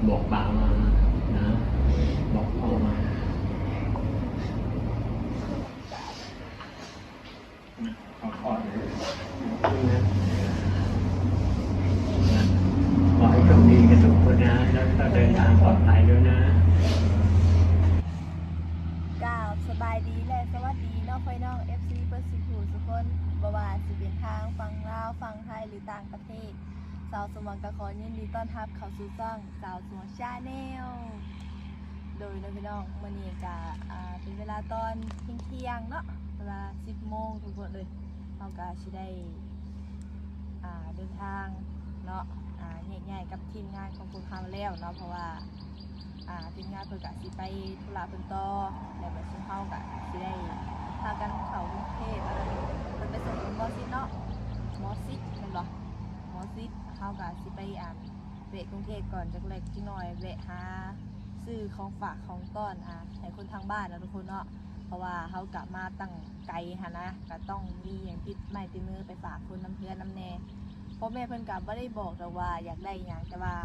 บอกปากมานะบอกพ่อมาขอเลยขอให้โชคดีกันทุกคนนะแล้วก็เดินทางปลอดภัยด้วยนะกล่าวสบายดีและสวัสดีน้องพี่น้อง FC เปิดสิผูทุกคนบ่ว่าสิเป็นทางฝั่งลาวฝั่งไทยหรือต่างประเทศสาวสมองกะขอยินดีต้อนรับเข้าสู่ช่องสาวสมองชาแนลโดยน้องพี่น้องมื้อนี้ก็เป็นเวลาตอนเที่ยงเนาะเวลา 10 โมงทุกคนเลยเราก็สิได้เดินทางเนาะใหญ่ๆกับทีมงานของคุณคาแล้วเนาะเพราะว่าทีมงานเพิ่นก็สิไปธุระเพิ่นต่อแล้วก็ซึ่งเฮาก็สิได้พากันเข้ากรุงเทพเพิ่นไปส่งบอสิเนาะหมอซิดแม่นบ่หมอซิดเฮาก็สิไปแวะกรุงเทพก่อนจักเล็กจักน้อยแวะหาซื้อของฝากของต้อนให้คนทางบ้านนะทุกคนเนาะเพราะว่าเฮากลับมาตั้งไกลหั่นนะก็ต้องมีหยังติดไม้ติดมือไปฝากคนน้ำเพื่อนน้ำแน่พ่อแม่เพิ่นก็บ่ได้บอกแต่ว่าอยากได้หยังแต่ว่า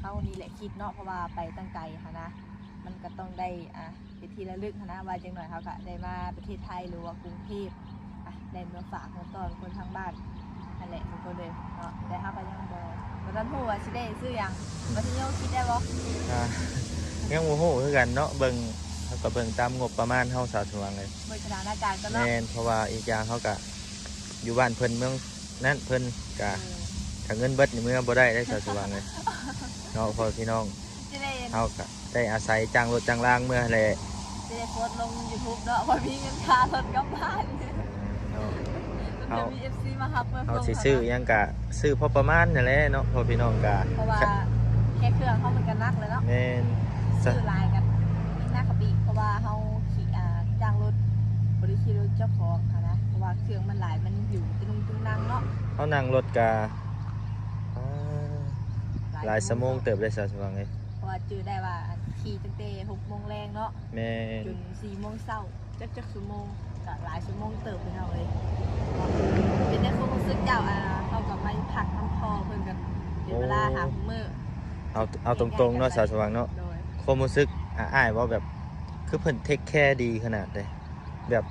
เฮานี่แหละคิดเนาะเพราะว่าไปตั้งไกลหั่นนะมันก็ต้องได้เป็นที่ระลึกหั่นนะว่าจังหน่อยเฮาก็ได้มาประเทศไทยหรือว่ากรุงเทพได้มาฝากของต้อนคนทางบ้านนั่นแหละทุกคนเลยเนาะแต่เฮาก็ยังบ่ทันฮู้ว่าสิได้ซื้อหยังบ่ทันยังคิดได้บ่ยังโมโหคือกันเนาะเบิ่งเขาก็เบิ่งตามงบประมาณเฮาสาวสว่างเลยเบิ่งสถานการณ์ก็เนาะแม่นเพราะว่าอีกอย่างเขาก็อยู่บ้านเพิ่นเมืองนั่นเพิ่นก็ถ้าเงินเบิดนี่เมื่อบ่ได้สาวสว่างเลยเนาะพ่อพี่น้องเฮาก็ได้อาศัยจ้างรถจ้างล่างเมื่อแหละจะได้โพสต์ลง YouTube เนาะว่ามีเงินค่ารถกลับบ้านเนาะมี FC มารับเฮาสิซื้อหยังก็ซื้อพอประมาณนั่นแหละเนาะพ่อพี่น้องก็เพราะว่าแค่เครื่องเขามันก็นักเลยเนาะแม่นซื้อลายกันมีนักกับอีกเพราะว่าเฮาขี่จ้างรถบริขี่รถเจ้าของค่ะนะเพราะว่าเครื่องมันหลายมันอยู่ตึงนั่งเนาะเฮานั่งรถก็หลายชั่วโมงเติบได้สาวสว่างเลยเพราะว่าจื้อได้ว่าขี่ตั้งแต่ 6 โมงแรงเนาะแม่นจน 4 โมงเช้าจักชั่วโมงก็หลายชั่วโมงเติบไปเนาะเลยเป็นได้ความรู้สึกเจ้าเฮาก็ไปพักน้ำพอเพิ่นกันเป็นเวลาหามื้อเอาตรงๆเนาะสาวสว่างเนาะความรู้สึกอ้ายว่าแบบคือเพิ่นเทคแคร์ดีขนาดเลยแบบ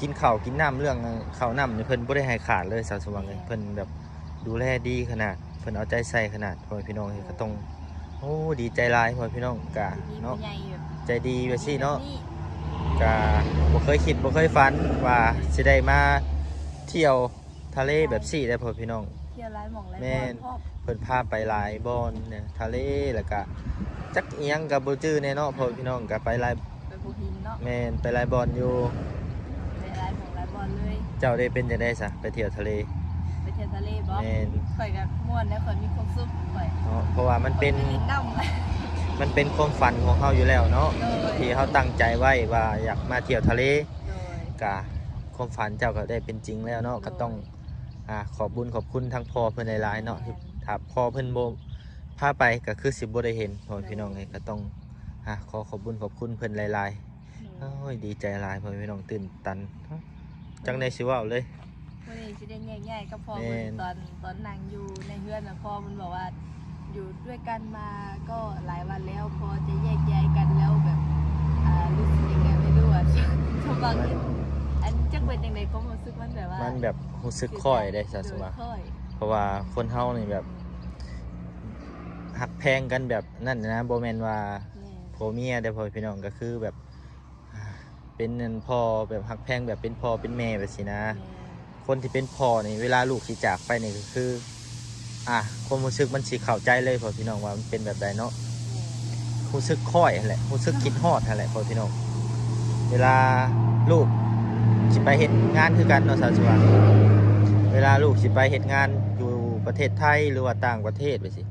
กินข้าวกินน้ำเรื่องข้าวน้ำเนี่ยเพิ่นบ่ได้ให้ขาดเลยสาวสว่างเลยเพิ่นแบบดูแลดีขนาดเพิ่นเอาใจใส่ขนาดพ่อพี่น้องก็ต้องโอ้ดีใจหลายพ่อพี่น้องกะเนาะใจดีแบบซี่เนาะกะบ่เคยคิดบ่เคยฝันว่าสิได้มาเที่ยวทะเลแบบซี่ได้พ่อพี่น้องเที่ยวหลายหม่องหลายบ่อนเพิ่นพาไปหลายบ่อนเนี่ยทะเลแล้วก็จักอีหยังก็บ่จื้อแน่เนาะพ่อพี่น้องก็ไปหลายไปภูหินเนาะแม่นไปหลายบ่อนอยู่ไปหลายหม่องหลายบ่อนเลยเจ้าได้เป็นจังได๋ซะไปเที่ยวทะเลไปเที่ยวทะเลบ่ข่อยก็ม่วนแล้วข่อยมีความสุขข่อยเนาะเพราะว่ามันเป็นมันเป็นความฝันของเฮาอยู่แล้วเนาะที่เฮาตั้งใจไว้ว่าอยากมาเที่ยวทะเลก็ความฝันเจ้าก็ได้เป็นจริงแล้วเนาะก็ต้องขอบบุญขอบคุณทั้งพ่อเพิ่นหลายๆเนาะถ้าพ่อเพิ่นบ่พาไปก็คือสิบ่ได้เห็นพ่อพี่น้องก็ต้องขอบบุญขอบคุณเพิ่นหลายๆโอ้ยดีใจหลายพ่อพี่น้องตื่นตันจังได๋สิเว้าเลยวันนี้สิได้แง่ๆกับพ่อมันตอนนั่งอยู่ในเฮือนพ่อมันบอกว่าอยู่ด้วยกันมาก็หลายวันแล้วพอจะแยกย้ายกันแล้วแบบรู้สึกยังไงไม่รู้ชาวบ้านอันจักเป็นยังไงก็รู้สึกมันแบบว่ามันแบบรู้สึกค่อยได้ซะสิว่าเพราะว่าคนเฮานี่แบบหักแพงกันแบบนั่นนะบ่แม่นว่าผัวเมียได้พ่อพี่น้องก็คือแบบเป็นพ่อแบบหักแพงแบบเป็นพ่อเป็นแม่แบบสินะคนที่เป็นพ่อนี่เวลาลูกสิจากไปนี่ก็คือความรู้สึกมันสิเข้าใจเลยพ่อพี่น้องว่ามันเป็นแบบใดเนาะรู้สึกค่อยแหละรู้สึกคิดฮอดแหละพ่อพี่น้องเวลาลูกสิไปเฮ็ดงานคือกันเนาะสาวสว่างเวลาลูกสิไปเฮ็ดงานอยู่ประเทศไทยหรือว่าต่างประเทศไปสิ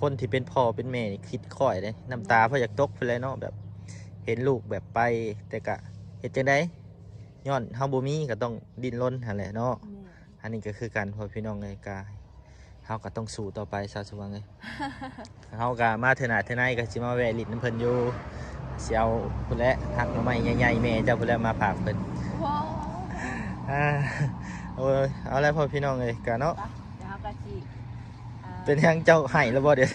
คนที่เป็นพ่อเป็นแม่นี่คิดค่อยเลยน้ำตาเพิ่นอยากตกไปเลยเนาะแบบเห็นลูกแบบไปแต่ก็เฮ็ดจังได๋ย้อนเฮาบ่มีก็ต้องดิ้นรนหั่นแหละเนาะอันนี้ก็คือกันพ่อพี่น้องเลยก็เฮาก็ต้องสู้ต่อไปสาวสว่างเลยเฮาก็มาเทื่อหน้าเทื่อในก็สิมาแวะลิ้นน้ำเพิ่นอยู่สิเอาพุ่นแหละหักหน่อไม้ใหญ่ๆแม่เจ้าพุ่นแหละมาฝากเพิ่นเอาแล้วพ่อพี่น้องเลยก็เนาะเดี๋ยวเฮาก็สิเป็นยังเจ้าให้แล้วบ่เดี๋ยว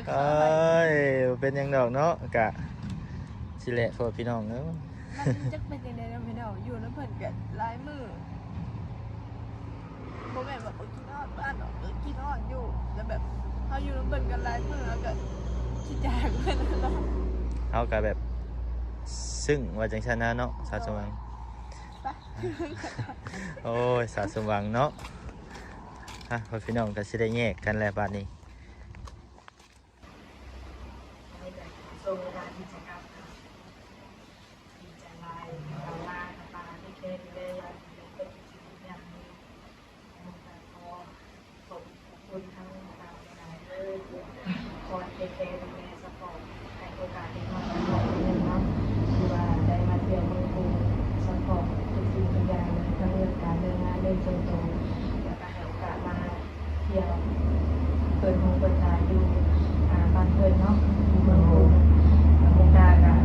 เอ้ยเป็นหยังดอกเนาะกะสิแหละพอพี่น้องเนาะ มันจะเป็นยังไงนะพี่น้องอยู่แล้วเพิ่นกันลายมือโมแม่นแบบกินออดบ้านหรอกกินออดอยู่แล้วแบบเขาอยู่แล้วเพิ่นกันลายมือแล้วก็ขี้แจกเพิ่นเนาะ เฮาก็แบบซึ่งว่าจังซั่นนะเนาะสาวสว่าง ไป โอ้ยสาวสว่างเนาะฮะพอพี่น้องก็สิได้แยกกันแล้วบัดนี้ ช่วงเวลาที่จะกลับค่ะดีใจลายเราลากับปลาที่เคยได้ยังเป็นชีวิตอย่างนี้มันก็ขอขอบคุณทั้งเราหลายเลยคอยเทคแคร์ดูแลสปอร์ตให้โอกาสที่มาขอบคุณเนาะที่ว่าได้มาเที่ยวเมืองกรุงสปอร์ตทุกสิ่งทุกอย่างเลยทั้งเรื่องการเรื่องงานเรื่องส่วนตัวแล้วก็ให้โอกาสมาเที่ยวเปิดหูเปิดตาอยู่บ้านเพื่อนเนาะเมืองกรุงมุกดากับ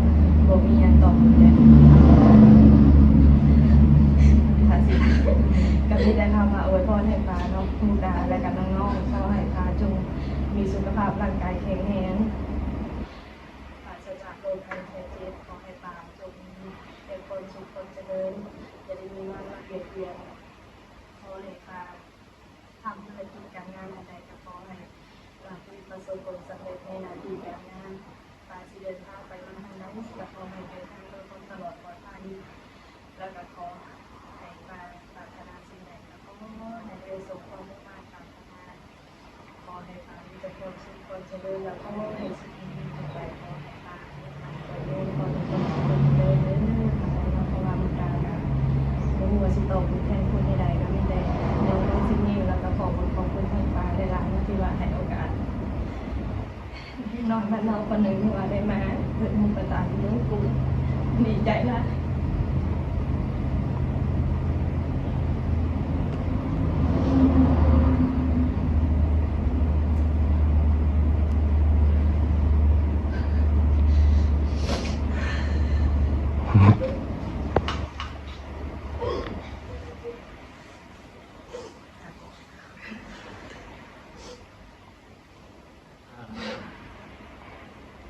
โบมียันตอบเลยค่ะสิก็มีได้ทำมาอวยพรให้ปลาเนาะมุกดาและกับน้องๆขอให้ปลาจงมีสุขภาพร่างกายแข็งแรงปราศจากโรคภัยไข้เจ็บขอให้ปลาจงเป็นคนสุขคนเจริญจะได้มีวันมาเปลี่ยนเปลี่ยนขอให้ปลาทำธุรกิจการงานอะไรก็ขอให้ปลาประสบผลสำเร็จในหน้าที่การงานปลาสิเดินทางไปทางนั้นและขอให้เดินทางโดยความตลอดปลอดภัยแล้วก็ขอให้ปลาปรารถนาสิ่งใดก็ขอให้ได้สมความมุ่งมั่นปรารถนาขอให้ปลามีแต่ความสุขความเจริญแล้วก็ให้สิ่งดีๆต่อไปขอให้ปลาไปเดินขอให้ปลาเดินเดินเพราะว่ามันการไม่รู้ว่าสิตกหรือแทนคนใดก็ไม่ได้ในเรื่องสิ่งนี้แล้วก็ขอบคุณให้ปลาได้ละที่ว่าให้โอกาส น้องบ้านเราคนหนึ่งที่ว่าได้มาเปิดมุกตาเรื่องกูดีใจละ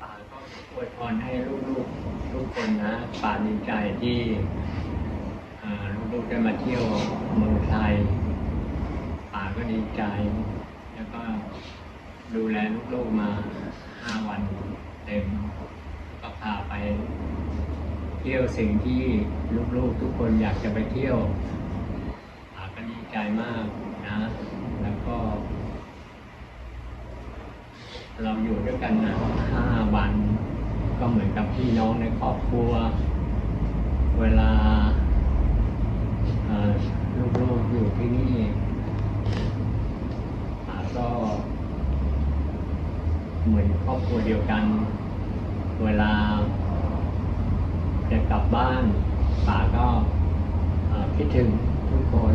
ป่าก็อวยพรให้ลูกๆทุกคนนะป่าดีใจที่ลูกๆได้มาเที่ยวเมืองไทยป่าก็ดีใจแล้วก็ดูแลลูกๆมา5 วันเต็มก็พาไปเที่ยวสิ่งที่ลูกๆทุกคนอยากจะไปเที่ยวป่าก็ดีใจมากนะแล้วก็ เราอยู่ด้วยกันนะ5 วันก็เหมือนกับพี่น้องในครอบครัวเวลาลูกๆอยู่ที่นี่ก็เหมือนครอบครัวเดียวกันเวลาจะกลับบ้านป่าก็คิดถึงทุกคน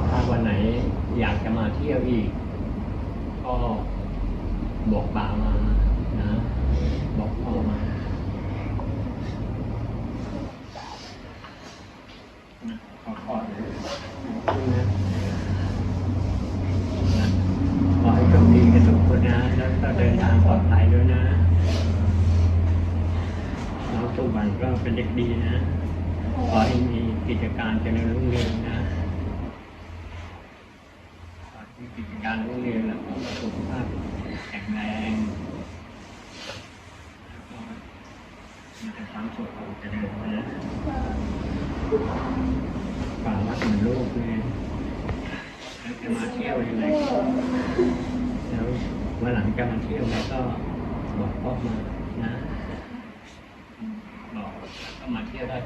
ถ้าวันไหนอยากจะมาเที่ยวอีกก็บอกป่ามานะบอกพ่อมาขอให้โชคดีกันทุกคนนะแล้วก็เดินทางปลอดภัยด้วยนะน้องตุบันก็เป็นเด็กดีนะขอให้มีกิจการเจริญรุ่งเรืองนะขอให้มีกิจการรุ่งเรืองแล้วก็สุขภาพแข็งแรงแล้วก็มีแต่ความสุขความเจริญนะฝากรักเหมือนลูกเลยแล้วจะมาเที่ยวยังไงแล้ววันหลังจะมาเที่ยวแล้วก็บอกพ่อมานะบอกแล้วก็มาเที่ยวได้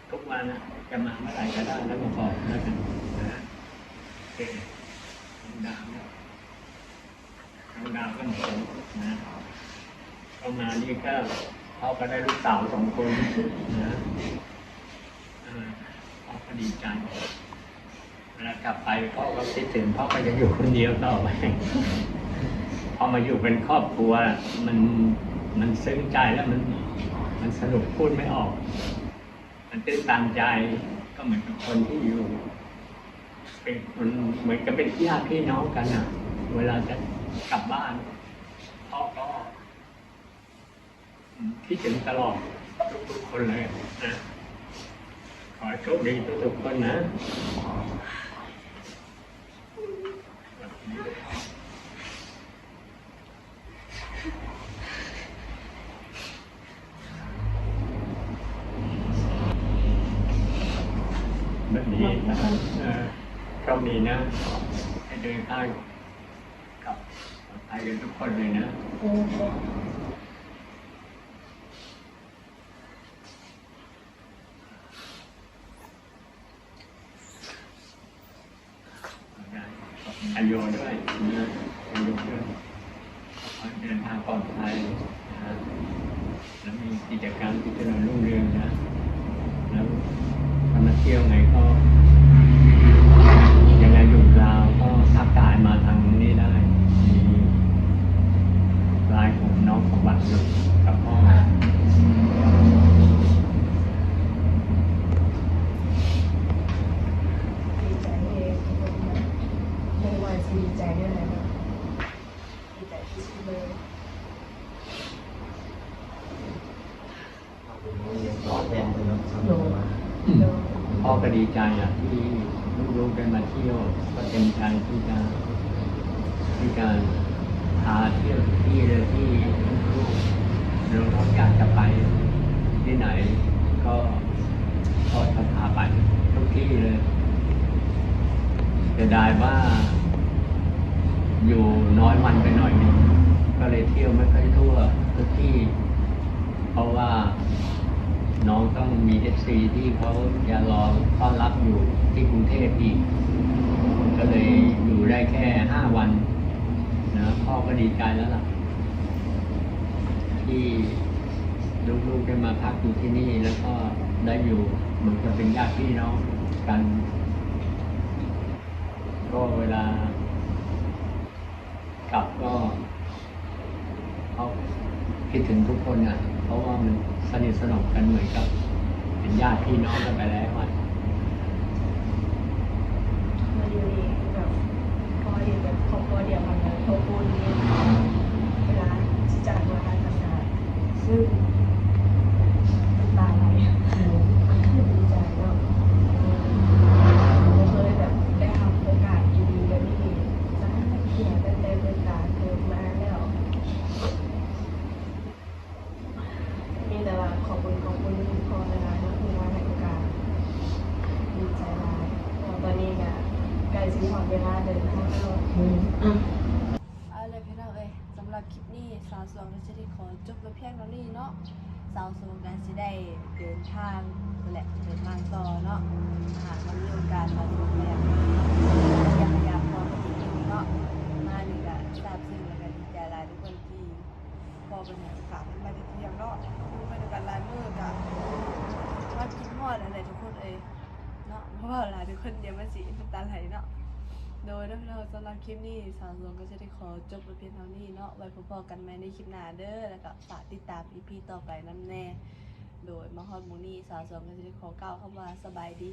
ทุกวันนะจะมาเมื่อไหร่ก็ได้แล้วก็บอกแล้วกันนะโอเคดาวนะดาวก็เหมือนนะก็มานี่ก็เขาก็ได้ลูกสาว2 คนนะพ่อก็ดีใจเวลากลับไปพ่อก็คิดถึงพ่อก็จะอยู่คนเดียวต่อไปพอมาอยู่เป็นครอบครัวมันซึ้งใจแล้วมันสนุกพูดไม่ออก มันตื้นตันใจก็เหมือนกับคนที่อยู่เป็นคนเหมือนกับเป็นญาติพี่น้องกันอ่ะเวลาจะ กลับบ้านพ่อก็คิดถึงตลอดทุกๆคนเลยนะขอให้โชคดีทุกๆคนนะแบบนี้นะโชคดีนะให้เดินทางกับปลอดภัยกันทุกคนเลยนะอายุด้วยนะอายุด้วยขอให้เดินทางปลอดภัยนะแล้วมีกิจกรรมที่เจริญรุ่งเรืองนะแล้วถ้ามาเที่ยวไงก็ยังไงอยู่ลาวก็ทักทายมาทางนี้ได้มีไลน์ของน้องสมบัติอยู่กับพ่อดีใจเองไม่ว่าจะดีใจด้วยอะไรนะดีใจที่สุดเลย พ่อก็ดีใจที่ลูกๆได้มาเที่ยวก็เต็มใจที่จะพาเที่ยวที่เลยที่ลูกเราอยากจะไปที่ไหนก็จะพาไปทุกที่เลยจะได้ว่าอยู่น้อยวันไปหน่อยนึงก็เลยเที่ยวไม่ค่อยทั่วทุกที่เพราะว่าน้องต้องมีFCที่เขาจะรอต้อนรับอยู่ที่กรุงเทพอีกก็เลยอยู่ได้แค่5 วันนะพ่อก็ดีใจแล้วล่ะที่ลูกๆได้มาพักอยู่ที่นี่แล้วก็ได้อยู่เหมือนกับเป็นญาติพี่น้องกันก็เวลากลับก็เขาคิดถึงทุกคนเพราะว่ามันสนิทสนมกันเหมือนกับเป็นญาติพี่น้องกันไปแล้วมาอยู่นี่แบบพอเห็นแบบครอบครัวเดียวกันเลยโทรพูดนี่เวลาจัดวันทำงานซึ่งตาไหลดีใจเนาะเคยแบบได้ทำโอกาสดีๆแบบนี้จะเขียนเต็มเป็นตาเกิดมาแล้วมีแต่ว่าขอบคุณพอเวลานะคือว่าในโอกาสดีใจมากตอนนี้ก็ใกล้สิหมดเวลาเดินทางแล้วเอาเลยพี่น้องสำหรับคลิปนี้สาวสวงก็จะได้ขอจบไว้เพียงเท่านี้เนาะสาวสวงก็จะได้เดินทางนั่นแหละเดินทางต่อเนาะหากมันมีโอกาสสาวสวงก็อยากมาอยากพอกันอีกเนาะมานี่ก็ทราบซึ้งและก็ดีใจหลายทุกคนที่พอเป็นอย่างฝากมาได้เที่ยวเนาะดูบรรยากาศลายมือกับว่ากินฮอดอะไรทุกคนเนาะเพราะว่าหลายทุกคนเดี๋ยวมันสิน้ำตาไหลเนาะโดยเราสำหรับคลิปนี้สาวสวงก็จะได้ขอจบไปเพียงเท่านี้เนาะไว้พบกันใหม่ในคลิปหน้าเด้อแล้วก็ฝากติดตาม EP ต่อไปนำแน่โดยมาฮอดหมู่นี้สาวสวงก็จะได้ขอกล่าวคำว่าสบายดี